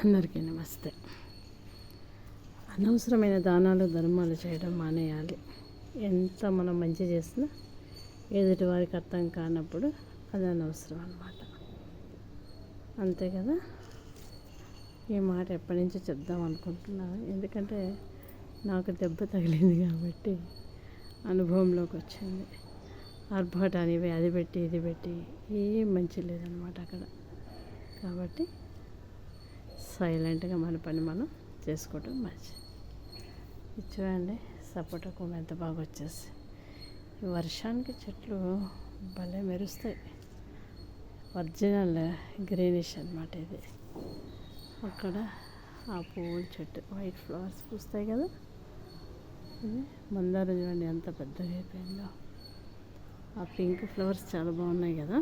అందరికీ నమస్తే. అనవసరమైన దానాలు ధర్మాలు చేయడం మానేయాలి. ఎంత మనం మంచి చేసినా ఎదుటి వారికి అర్థం కానప్పుడు అది అనవసరం అన్నమాట. అంతే కదా. ఈ మాట ఎప్పటి నుంచో చెప్దాం అనుకుంటున్నాను, ఎందుకంటే నాకు దెబ్బ తగిలింది కాబట్టి అనుభవంలోకి వచ్చింది. ఆర్భాటానివి అది పెట్టి ఇది పెట్టి ఏం మంచి లేదనమాట అక్కడ. కాబట్టి సైలెంట్గా మన పని మనం చేసుకోవటం మంచిది. ఇది చూడండి, సపోటా కొమ్మ ఎంత బాగా వచ్చేసి. ఈ వర్షానికి చెట్లు భలే మెరుస్తాయి. ఒరిజినల్ గ్రీనిష్ అన్నమాట ఇది. అక్కడ ఆ పువ్వుల చెట్టు వైట్ ఫ్లవర్స్ పూస్తాయి కదా, ఇది మందారం చూడండి ఎంత పెద్దగా అయిపోయిందో. ఆ పింక్ ఫ్లవర్స్ చాలా బాగున్నాయి కదా.